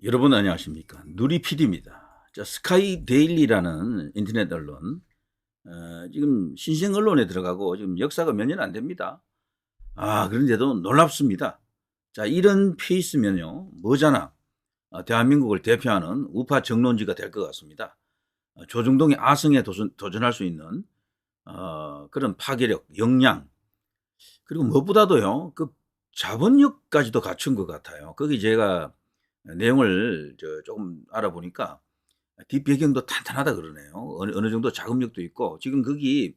여러분 안녕하십니까? 누리 PD입니다. 자, 스카이 데일리라는 인터넷 언론, 지금 신생 언론에 들어가고 지금 역사가 몇 년 안 됩니다. 그런데도 놀랍습니다. 자, 이런 페이스면요, 뭐잖아. 대한민국을 대표하는 우파 정론지가 될 것 같습니다. 조중동의 아성에 도전할 수 있는 그런 파괴력, 역량, 그리고 무엇보다도요, 그 자본력까지도 갖춘 것 같아요. 거기 제가 내용을 조금 알아보니까 뒷배경도 탄탄하다 그러네요. 어느 정도 자금력도 있고 지금 거기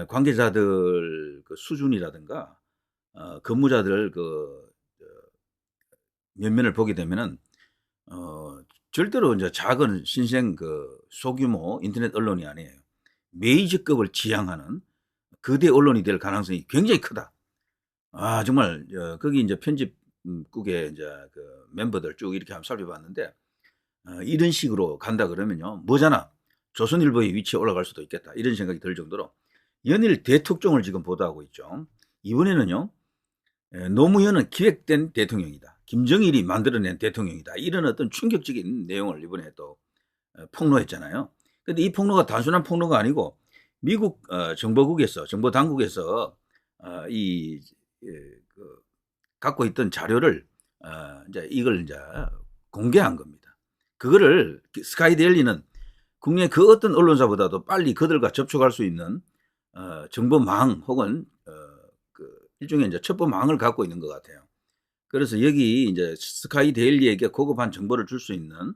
관계자들 그 수준이라든가 근무자들 그 면면을 보게 되면은 절대로 이제 작은 신생 그 소규모 인터넷 언론이 아니에요. 메이저급을 지향하는 거대 언론이 될 가능성이 굉장히 크다. 정말 거기 이제 편집국의 이제 그 멤버들 쭉 이렇게 한번 살펴봤는데 이런 식으로 간다 그러면요. 뭐잖아. 조선일보의 위치에 올라갈 수도 있겠다. 이런 생각이 들 정도로 연일 대특종을 지금 보도하고 있죠. 이번에는요. 노무현은 기획된 대통령이다. 김정일이 만들어낸 대통령이다. 이런 어떤 충격적인 내용을 이번에 또 폭로했잖아요. 근데 이 폭로가 단순한 폭로가 아니고 미국 정보국에서 정보당국에서 이 그 갖고 있던 자료를 이제 이걸 이제 공개한 겁니다. 그거를 스카이데일리는 국내 그 어떤 언론사보다도 빨리 그들과 접촉할 수 있는 정보망 혹은 그 일종의 이제 첩보망을 갖고 있는 것 같아요. 그래서 여기 이제 스카이데일리에게 고급한 정보를 줄 수 있는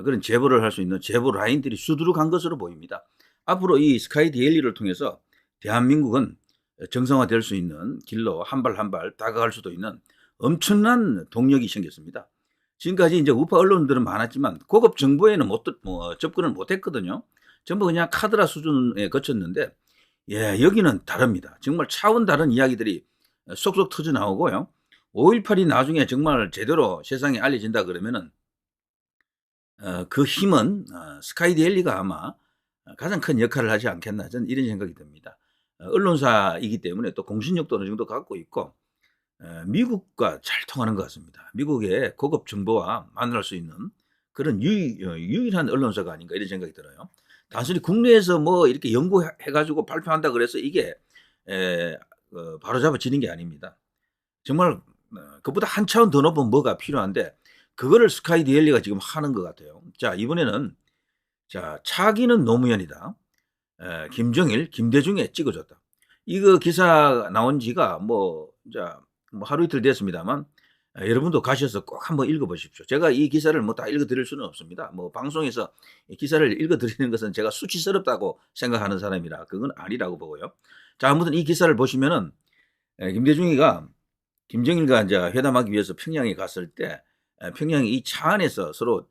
그런 제보를 할 수 있는 제보 라인들이 수두룩한 것으로 보입니다. 앞으로 이 스카이데일리를 통해서 대한민국은 정상화될 수 있는 길로 한 발 한 발 다가갈 수도 있는 엄청난 동력이 생겼습니다. 지금까지 이제 우파 언론들은 많았지만 고급 정보에는 접근을 못했거든요. 전부 그냥 카드라 수준에 거쳤는데, 여기는 다릅니다. 정말 차원 다른 이야기들이 속속 터져 나오고요. 5.18이 나중에 정말 제대로 세상에 알려진다 그러면은 그 힘은 스카이데일리가 아마 가장 큰 역할을 하지 않겠나, 저는 이런 생각이 듭니다. 언론사이기 때문에 또 공신력도 어느 정도 갖고 있고 미국과 잘 통하는 것 같습니다. 미국의 고급 정보와 만날 수 있는 그런 유일한 언론사가 아닌가 이런 생각이 들어요. 단순히 국내에서 뭐 이렇게 연구해가지고 발표한다 그래서 이게 바로잡아지는 게 아닙니다. 정말 그보다 한 차원 더 높은 뭐가 필요한데 그거를 스카이디엘리가 지금 하는 것 같아요. 자, 이번에는 차기는 노무현이다. 김정일, 김대중에 찍어줬다. 이거 기사 나온 지가 뭐 하루 이틀 됐습니다만 여러분도 가셔서 꼭 한번 읽어보십시오. 제가 이 기사를 뭐 다 읽어드릴 수는 없습니다. 뭐 방송에서 이 기사를 읽어드리는 것은 제가 수치스럽다고 생각하는 사람이라 그건 아니라고 보고요. 자, 아무튼 이 기사를 보시면은 김대중이가 김정일과 이제 회담하기 위해서 평양에 갔을 때 평양이 이 차 안에서 서로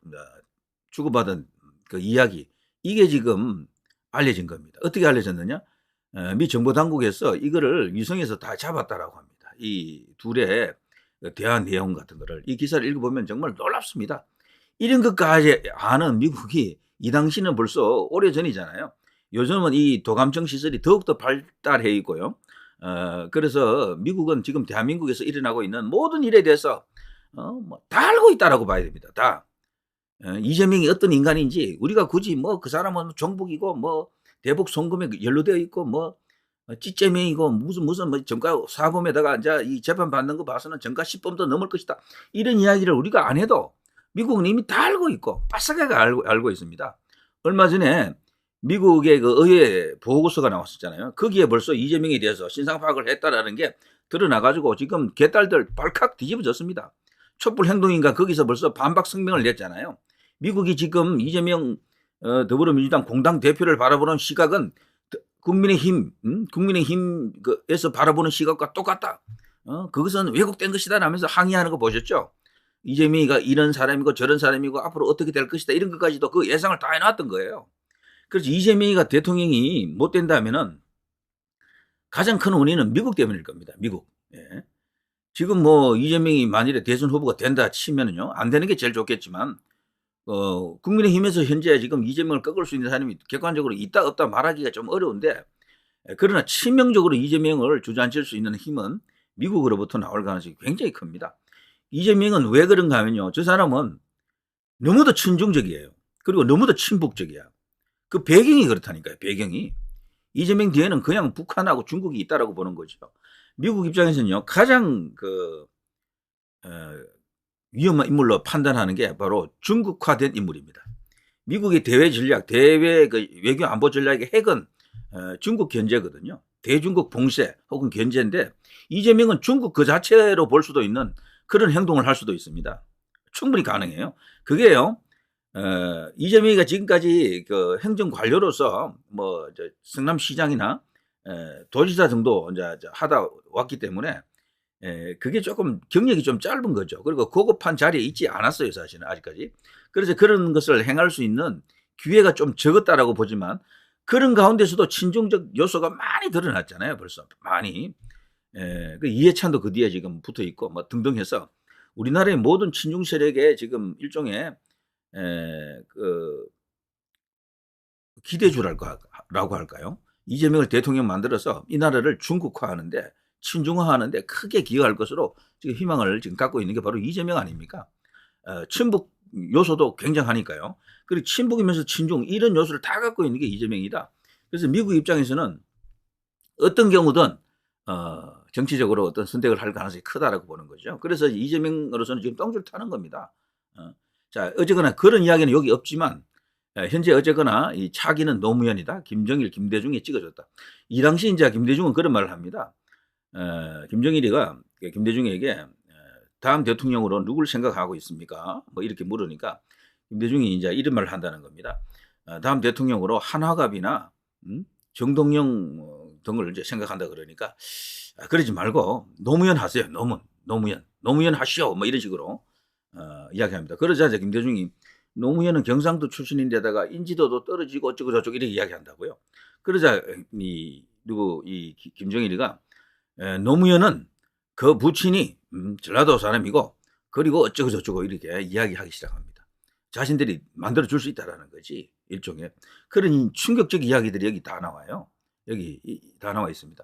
주고받은 그 이야기, 이게 지금 알려진 겁니다. 어떻게 알려졌느냐? 미 정보 당국에서 이거를 위성에서 다 잡았다라고 합니다. 이 둘의 대화 내용 같은 거를 이 기사를 읽어보면 정말 놀랍습니다. 이런 것까지 아는 미국이 이 당시는 벌써 오래전이잖아요. 요즘은 이 도감청 시설이 더욱더 발달해 있고요. 그래서 미국은 지금 대한민국에서 일어나고 있는 모든 일에 대해서 다 알고 있다라고 봐야 됩니다. 다. 이재명이 어떤 인간인지 우리가 굳이 뭐 그 사람은 정북이고 뭐 대북 송금에 연루되어 있고 뭐 찌째명이고 무슨 뭐 정가 사범에다가 이제 이 재판 받는 거 봐서는 정가 10범도 넘을 것이다. 이런 이야기를 우리가 안 해도 미국은 이미 다 알고 있고 빠삭하게 알고 있습니다. 얼마 전에 미국의 그 의회 보고서가 나왔었잖아요. 거기에 벌써 이재명에 대해서 신상 파악을 했다라는 게 드러나가지고 지금 개딸들 발칵 뒤집어졌습니다. 촛불 행동인가 거기서 벌써 반박 성명을 냈잖아요. 미국이 지금 이재명 더불어민주당 공당 대표를 바라보는 시각은 국민의힘에서 바라보는 시각과 똑같다. 그것은 왜곡된 것이다 라면서 항의하는 거 보셨죠? 이재명이가 이런 사람이고 저런 사람이고 앞으로 어떻게 될 것이다 이런 것까지도 그 예상을 다 해놨던 거예요. 그래서 이재명이가 대통령이 못 된다면은 가장 큰 원인은 미국 때문일 겁니다. 미국. 예. 지금 뭐 이재명이 만일에 대선 후보가 된다 치면은요, 안 되는 게 제일 좋겠지만 국민의힘에서 현재 지금 이재명을 꺾을 수 있는 사람이 객관적으로 있다 없다 말하기가 좀 어려운데, 그러나 치명적으로 이재명을 주저앉힐 수 있는 힘은 미국으로부터 나올 가능성이 굉장히 큽니다. 이재명은 왜 그런가 하면요, 저 사람은 너무도 친중적이에요. 그리고 너무도 친북적이야. 그 배경이 그렇다니까요. 배경이. 이재명 뒤에는 그냥 북한하고 중국이 있다라고 보는 거죠. 미국 입장에서는요. 가장 위험한 인물로 판단하는 게 바로 중국화된 인물입니다. 미국의 대외 전략, 대외 외교 안보 전략의 핵은 중국 견제거든요. 대중국 봉쇄 혹은 견제인데 이재명은 중국 그 자체로 볼 수도 있는 그런 행동을 할 수도 있습니다. 충분히 가능해요. 그게요. 이재명이가 지금까지 그 행정 관료로서 뭐 성남시장이나 도지사 정도 이제 하다 왔기 때문에 그게 조금 경력이 좀 짧은 거죠. 그리고 고급한 자리에 있지 않았어요, 사실은 아직까지. 그래서 그런 것을 행할 수 있는 기회가 좀 적었다라고 보지만 그런 가운데서도 친중적 요소가 많이 드러났잖아요, 벌써 많이. 그 이해찬도 그 뒤에 지금 붙어 있고 뭐 등등 해서 우리나라의 모든 친중 세력의 지금 일종의 그 기대주라고 할까요? 이재명을 대통령 만들어서 이 나라를 중국화하는데 친중화하는데 크게 기여할 것으로 지금 희망을 지금 갖고 있는 게 바로 이재명 아닙니까? 친북 요소도 굉장하니까요. 그리고 친북이면서 친중 이런 요소를 다 갖고 있는 게 이재명이다. 그래서 미국 입장에서는 어떤 경우든 정치적으로 어떤 선택을 할 가능성이 크다라고 보는 거죠. 그래서 이재명으로서는 지금 똥줄 타는 겁니다. 자, 어쨌거나 그런 이야기는 여기 없지만 현재 어쨌거나 이 차기는 노무현이다. 김정일, 김대중이 찍어줬다. 이 당시 이제 김대중은 그런 말을 합니다. 김정일이가 김대중에게 다음 대통령으로 누굴 생각하고 있습니까? 뭐 이렇게 물으니까 김대중이 이제 이런 말을 한다는 겁니다. 다음 대통령으로 한화갑이나 정동영 등을 이제 생각한다 그러니까 그러지 말고 노무현 하세요. 노무현 하시오. 뭐 이런 식으로 이야기합니다. 그러자 이제 김대중이 노무현은 경상도 출신인데다가 인지도도 떨어지고 어쩌고 저쩌고 이렇게 이야기한다고요. 그러자 이 김정일이가 노무현은 그 부친이 전라도 사람이고 그리고 어쩌고 저쩌고 이렇게 이야기하기 시작합니다. 자신들이 만들어 줄 수 있다라는 거지. 일종의 그런 충격적 이야기들이 여기 다 나와요. 여기 다 나와 있습니다.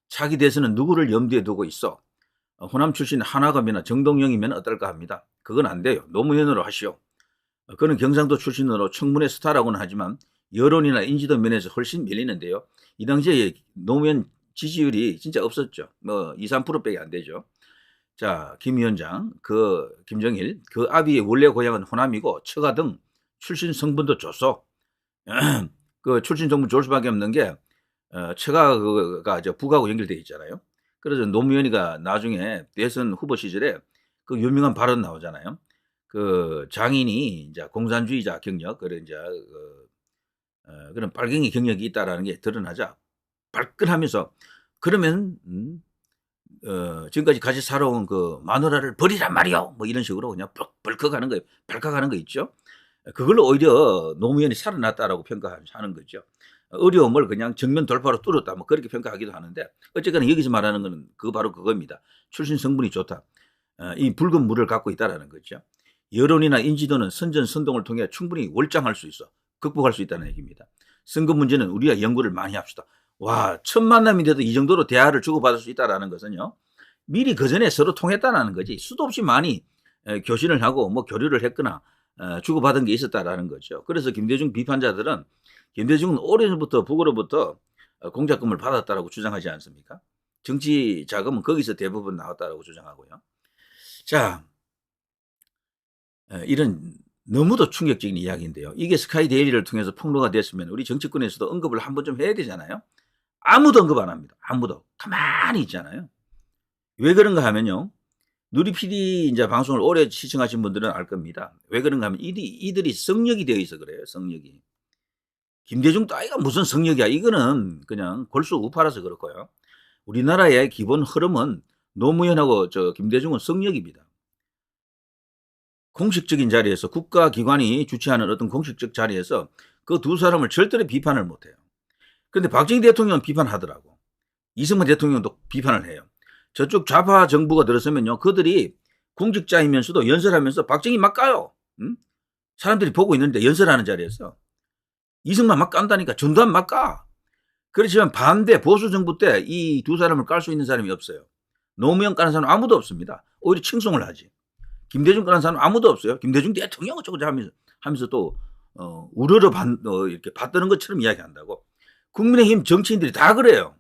차기 대선은 누구를 염두에 두고 있어? 호남 출신 한화갑이나 정동영이면 어떨까 합니다. 그건 안 돼요. 노무현으로 하시오. 그는 경상도 출신으로 청문회 스타라고는 하지만 여론이나 인지도 면에서 훨씬 밀리는데요. 이 당시에 노무현 지지율이 진짜 없었죠. 뭐 2, 3%밖에 안 되죠. 자, 김 위원장, 김정일, 그 아비의 원래 고향은 호남이고 처가 등 출신 성분도 줬어. 그 출신 성분 줄 수밖에 없는 게 처가가 북하고 연결돼 있잖아요. 그래서 노무현이가 나중에 대선 후보 시절에 그 유명한 발언 나오잖아요. 그 장인이 이제 공산주의자 경력, 그런 이제 그런 빨갱이 경력이 있다라는 게 드러나자 발끈하면서 그러면 지금까지 같이 살아온 그 마누라를 버리란 말이요. 뭐 이런 식으로 그냥 벌컥하는 거예요. 발칵하는 거 있죠. 그걸로 오히려 노무현이 살아났다라고 평가하는 거죠. 어려움을 그냥 정면 돌파로 뚫었다. 뭐 그렇게 평가하기도 하는데 어쨌거나 여기서 말하는 거는 바로 그겁니다. 출신 성분이 좋다. 이 붉은 물을 갖고 있다라는 거죠. 여론이나 인지도는 선전선동을 통해 충분히 월장할 수 있어. 극복할 수 있다는 얘기입니다. 선거 문제는 우리가 연구를 많이 합시다. 와, 첫 만남인데도 이 정도로 대화를 주고받을 수 있다는 것은요. 미리 그전에 서로 통했다는 거지. 수도 없이 많이 교신을 하고 뭐 교류를 했거나 주고받은 게 있었다라는 거죠. 그래서 김대중 비판자들은 김대중은 오래전부터 북으로부터 공작금을 받았다라고 주장하지 않습니까? 정치 자금은 거기서 대부분 나왔다라고 주장하고요. 자, 이런 너무도 충격적인 이야기인데요. 이게 스카이 데일리를 통해서 폭로가 됐으면 우리 정치권에서도 언급을 한번 좀 해야 되잖아요. 아무도 언급 안 합니다. 아무도. 가만히 있잖아요. 왜 그런가 하면요. 누리 PD 이제 방송을 오래 시청하신 분들은 알 겁니다. 왜 그런가 하면 이들이 성역이 되어 있어 그래요. 성역이. 김대중 따위가 무슨 성역이야. 이거는 그냥 골수 우파라서 그렇고요. 우리나라의 기본 흐름은 노무현하고 김대중은 성역입니다. 공식적인 자리에서 국가기관이 주최하는 어떤 공식적 자리에서 그 두 사람을 절대로 비판을 못해요. 그런데 박정희 대통령은 비판하더라고. 이승만 대통령도 비판을 해요. 저쪽 좌파 정부가 들어서면요. 그들이 공직자이면서도 연설하면서 박정희 막 까요. 응? 사람들이 보고 있는데 연설하는 자리에서. 이승만 막 깐다니까. 전두환 막 까. 그렇지만 반대 보수 정부 때 이 두 사람을 깔 수 있는 사람이 없어요. 노무현 까는 사람 아무도 없습니다. 오히려 칭송을 하지. 김대중 거라는 사람 아무도 없어요. 김대중 대통령 어쩌고 하면서 또 우러러 이렇게 받드는 것처럼 이야기한다고. 국민의힘 정치인들이 다 그래요.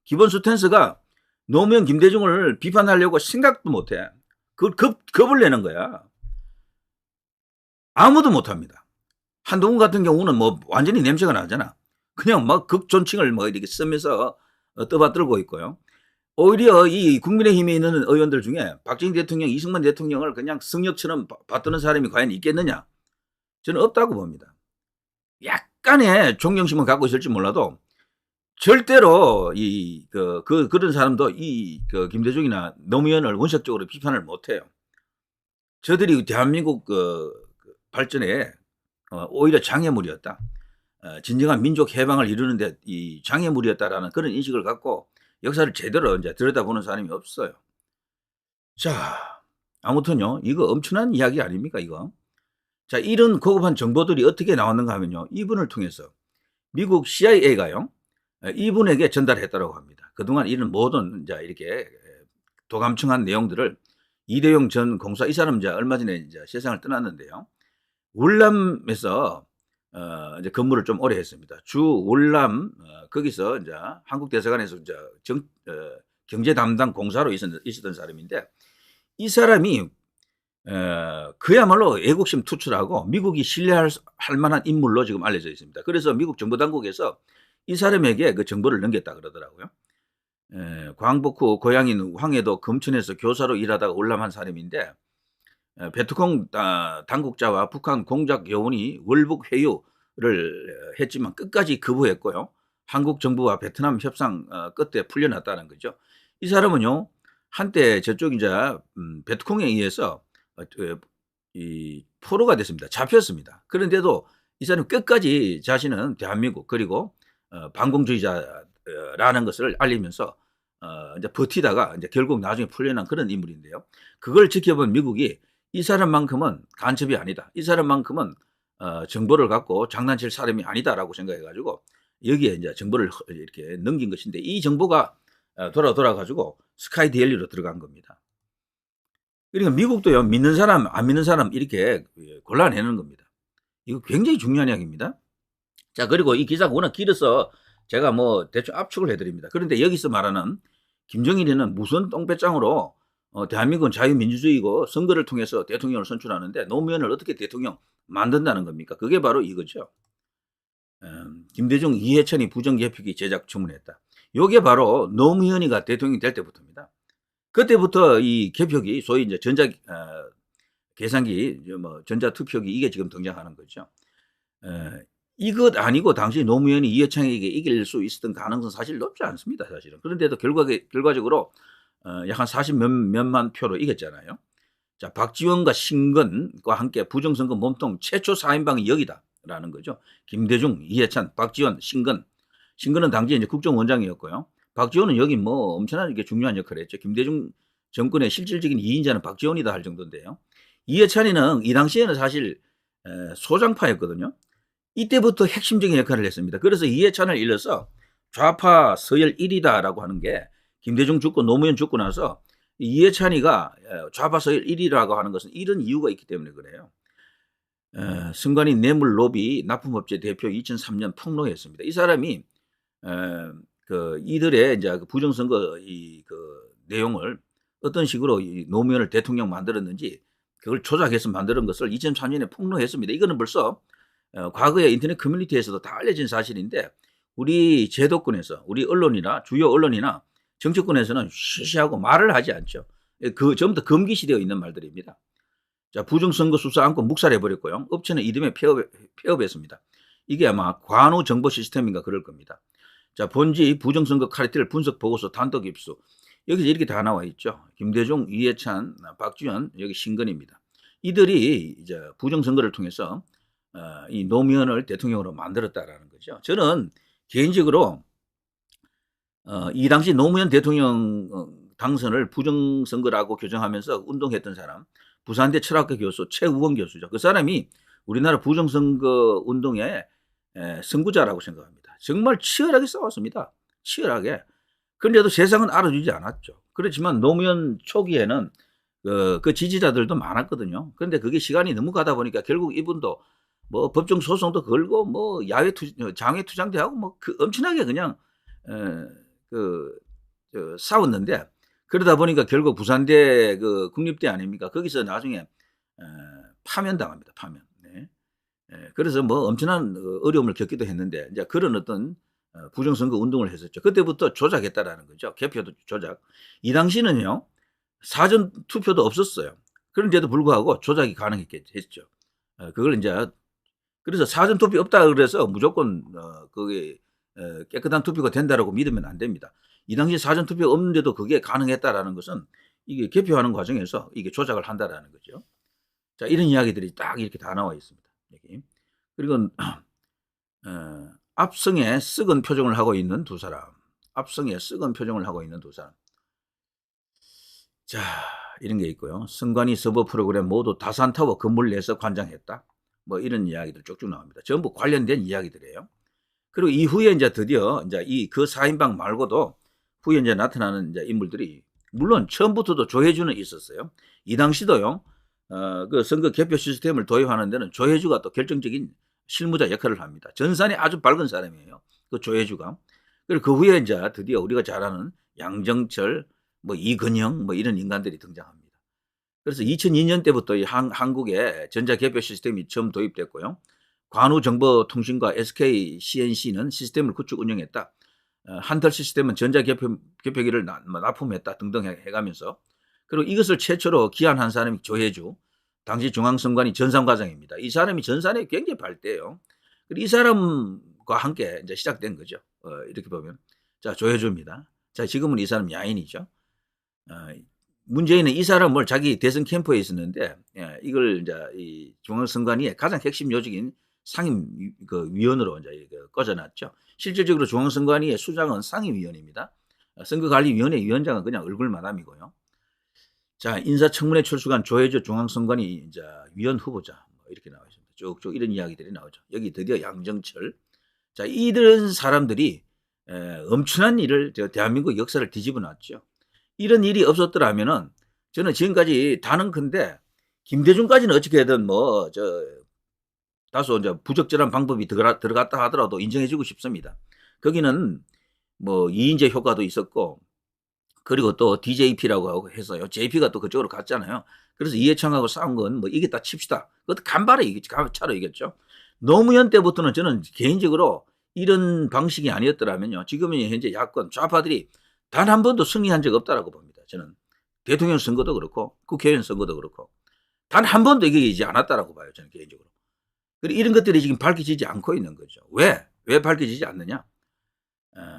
기본 스탠스가 노무현 김대중을 비판하려고 생각도 못해. 그걸 겁을 내는 거야. 아무도 못합니다. 한동훈 같은 경우는 뭐 완전히 냄새가 나잖아. 그냥 막 극존칭을 뭐 이렇게 쓰면서 떠받들고 있고요. 오히려 이 국민의힘에 있는 의원들 중에 박정희 대통령, 이승만 대통령을 그냥 성역처럼 받드는 사람이 과연 있겠느냐? 저는 없다고 봅니다. 약간의 존경심은 갖고 있을지 몰라도 절대로 그런 사람도 김대중이나 노무현을 원색적으로 비판을 못해요. 저들이 대한민국 발전에 오히려 장애물이었다. 진정한 민족 해방을 이루는데 이 장애물이었다라는 그런 인식을 갖고 역사를 제대로 이제 들여다보는 사람이 없어요. 자, 아무튼요, 이거 엄청난 이야기 아닙니까, 이거? 자, 이런 고급한 정보들이 어떻게 나왔는가 하면요, 이분을 통해서 미국 CIA가요, 이분에게 전달했다고 합니다. 그동안 이런 모든 이제 이렇게 도감청한 내용들을 이대용 전 공사, 이 사람 이제 얼마 전에 이제 세상을 떠났는데요. 월남에서 이제 근무를 좀 오래 했습니다. 주 월남 거기서 이제 한국 대사관에서 이제 경제 담당 공사로 있었던 사람인데, 이 사람이 그야말로 애국심 투철하고 미국이 신뢰할 만한 인물로 지금 알려져 있습니다. 그래서 미국 정보 당국에서 이 사람에게 그 정보를 넘겼다 그러더라고요. 광복 후 고향인 황해도 금천에서 교사로 일하다가 월남한 사람인데, 베트콩 당국자와 북한 공작 요원이 월북 회유를 했지만 끝까지 거부했고요. 한국 정부와 베트남 협상 끝에 풀려났다는 거죠. 이 사람은요, 한때 저쪽 이제 베트콩에 의해서 이 포로가 됐습니다. 잡혔습니다. 그런데도 이 사람 끝까지 자신은 대한민국 그리고 반공주의자라는 것을 알리면서 이제 버티다가 이제 결국 나중에 풀려난 그런 인물인데요. 그걸 지켜본 미국이 이 사람만큼은 간첩이 아니다. 이 사람만큼은 정보를 갖고 장난칠 사람이 아니다라고 생각해가지고 여기에 이제 정보를 이렇게 넘긴 것인데, 이 정보가 돌아가지고 스카이 데일리로 들어간 겁니다. 그러니까 미국도요, 믿는 사람, 안 믿는 사람 이렇게 골라내는 겁니다. 이거 굉장히 중요한 이야기입니다. 자, 그리고 이 기사가 워낙 길어서 제가 뭐 대충 압축을 해드립니다. 그런데 여기서 말하는 김정일이는 무슨 똥배짱으로 대한민국은 자유민주주의고 선거를 통해서 대통령을 선출하는데 노무현을 어떻게 대통령 만든다는 겁니까? 그게 바로 이거죠. 김대중, 이해찬이 부정개표기 제작 주문했다. 이게 바로 노무현이가 대통령이 될 때부터입니다. 그때부터 이 개표기, 소위 이제 계산기, 뭐 전자투표기, 이게 지금 등장하는 거죠. 이것 아니고 당시 노무현이 이해창에게 이길 수 있었던 가능성은 사실 높지 않습니다, 사실은. 그런데도 결과적으로 약 한 40몇만 표로 이겼잖아요. 자, 박지원과 신건과 함께 부정선거 몸통 최초 4인방이 여기다라는 거죠. 김대중, 이해찬, 박지원, 신건. 신건은 당시 이제 국정원장이었고요. 박지원은 여기 뭐 엄청나게 중요한 역할을 했죠. 김대중 정권의 실질적인 2인자는 박지원이다 할 정도인데요. 이해찬이는 이 당시에는 사실 소장파였거든요. 이때부터 핵심적인 역할을 했습니다. 그래서 이해찬을 일러서 좌파 서열 1위다라고 하는 게, 김대중 죽고 노무현 죽고 나서 이해찬이가 좌파 서열 1위라고 하는 것은 이런 이유가 있기 때문에 그래요. 선관위 뇌물 로비 납품업체 대표 2003년 폭로했습니다. 이 사람이 이들의 이제 부정선거 그 내용을 어떤 식으로 이 노무현을 대통령 만들었는지 그걸 조작해서 만드는 것을 2003년에 폭로했습니다. 이거는 벌써 과거에 인터넷 커뮤니티에서도 다 알려진 사실인데, 우리 제도권에서, 우리 언론이나 주요 언론이나 정치권에서는 쉬쉬하고 말을 하지 않죠. 전부 다 금기시되어 있는 말들입니다. 자, 부정선거 수사 안고 묵살해버렸고요. 업체는 이듬해 폐업했습니다. 이게 아마 관우 정보 시스템인가 그럴 겁니다. 자, 본지 부정선거 카르텔 분석 보고서 단독 입수. 여기서 이렇게 다 나와 있죠. 김대중, 이해찬, 박지원, 여기 신건입니다. 이들이 이제 부정선거를 통해서 이 노무현을 대통령으로 만들었다라는 거죠. 저는 개인적으로 이 당시 노무현 대통령 당선을 부정선거라고 규정하면서 운동했던 사람, 부산대 철학과 교수 최우원 교수죠. 그 사람이 우리나라 부정선거 운동의 선구자라고 생각합니다. 정말 치열하게 싸웠습니다. 치열하게. 그런데도 세상은 알아주지 않았죠. 그렇지만 노무현 초기에는 그 지지자들도 많았거든요. 그런데 그게 시간이 너무 가다 보니까 결국 이분도 뭐 법정 소송도 걸고 뭐 장외 투쟁도 하고 뭐 엄청나게 그냥 그 싸웠는데, 그러다 보니까 결국 부산대 그 국립대 아닙니까? 거기서 나중에 파면당합니다. 파면. 네. 그래서 뭐 엄청난 어려움을 겪기도 했는데, 이제 그런 어떤 부정선거 운동을 했었죠. 그때부터 조작했다라는 거죠. 개표도 조작. 이 당시는요, 사전 투표도 없었어요. 그런데도 불구하고 조작이 가능했죠. 그걸 이제, 그래서 사전 투표 없다 그래서 무조건 그게 깨끗한 투표가 된다라고 믿으면 안 됩니다. 이 당시 사전 투표 없는데도 그게 가능했다라는 것은 이게 개표하는 과정에서 이게 조작을 한다라는 거죠. 자, 이런 이야기들이 딱 이렇게 다 나와 있습니다. 여기. 그리고 압승에 썩은 표정을 하고 있는 두 사람. 압승에 썩은 표정을 하고 있는 두 사람. 자, 이런 게 있고요. 선관위 서버 프로그램 모두 다산타워 건물 내에서 관장했다. 뭐 이런 이야기들 쭉쭉 나옵니다. 전부 관련된 이야기들이에요. 그리고 이후에 이제 드디어 이제 그 4인방 말고도 후에 이제 나타나는 이제 인물들이, 물론 처음부터도 조혜주는 있었어요. 이 당시도요, 그 선거 개표 시스템을 도입하는 데는 조혜주가 또 결정적인 실무자 역할을 합니다. 전산이 아주 밝은 사람이에요. 그 조혜주가. 그리고 그 후에 이제 드디어 우리가 잘 아는 양정철, 뭐 이근영, 뭐 이런 인간들이 등장합니다. 그래서 2002년 때부터 이 한국에 전자개표 시스템이 처음 도입됐고요. 관우정보통신과 SK CNC는 시스템을 구축 운영했다. 한털 시스템은 전자개표기를 납품했다 등등 해가면서, 그리고 이것을 최초로 기한한 사람이 조혜주, 당시 중앙선관위 전산과장입니다. 이 사람이 전산에 굉장히 밝대요. 그리고 이 사람과 함께 이제 시작된 거죠. 이렇게 보면. 자, 조혜주입니다. 자, 지금은 이 사람 야인이죠. 문재인은 이 사람을 자기 대선 캠프에 있었는데, 이걸 이제 이 중앙선관위의 가장 핵심 요직인 상임 그 위원으로 이제 꽂아놨죠. 실질적으로 중앙선관위의 수장은 상임위원입니다. 선거관리위원회 위원장은 그냥 얼굴 마담이고요. 자, 인사청문회 출석한 조혜주 중앙선관위 이제 위원 후보자, 뭐 이렇게 나와 있습니다. 쭉쭉 이런 이야기들이 나오죠. 여기 드디어 양정철. 자, 이런 사람들이 엄청난 일을 대한민국 역사를 뒤집어 놨죠. 이런 일이 없었더라면은 저는 지금까지 단언컨대 김대중까지는 어떻게든 뭐 다소 이제 부적절한 방법이 들어갔다 하더라도 인정해주고 싶습니다. 거기는 뭐 이인재 효과도 있었고, 그리고 또 DJP라고 해서요, JP가 또 그쪽으로 갔잖아요. 그래서 이해창하고 싸운 건 뭐 이겼다 칩시다. 그것도 간발에 이겼죠. 차로 이겼죠. 노무현 때부터는 저는 개인적으로 이런 방식이 아니었더라면요, 지금은 현재 야권 좌파들이 단 한 번도 승리한 적 없다라고 봅니다. 저는 대통령 선거도 그렇고 국회의원 선거도 그렇고 단 한 번도 이기지 않았다라고 봐요. 저는 개인적으로. 그리고 이런 것들이 지금 밝혀지지 않고 있는 거죠. 왜 밝혀지지 않느냐?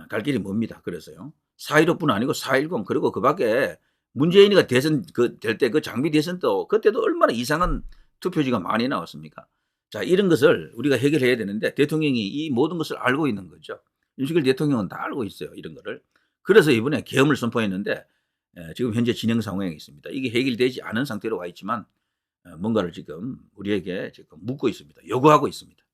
갈 길이 멉니다. 그래서요, 4.15뿐 아니고 4.10, 그리고 그 밖에 문재인이가 대선 될 때 그 장미 대선도 그때도 얼마나 이상한 투표지가 많이 나왔습니까? 자, 이런 것을 우리가 해결해야 되는데 대통령이 이 모든 것을 알고 있는 거죠. 윤석열 대통령은 다 알고 있어요. 이런 거를. 그래서 이번에 계엄을 선포했는데 지금 현재 진행 상황에 있습니다. 이게 해결되지 않은 상태로 와 있지만 뭔가를 지금 우리에게 지금 묻고 있습니다. 요구하고 있습니다.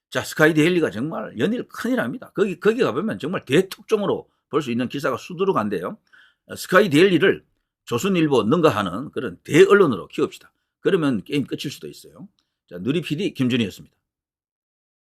자, 스카이데일리가 정말 연일 큰일 납니다. 거기 가보면 정말 대특종으로 볼 수 있는 기사가 수두룩한데요. 스카이데일리를 조선일보 능가하는 그런 대언론으로 키웁시다. 그러면 게임 끝일 수도 있어요. 자, 누리 PD 김준희였습니다.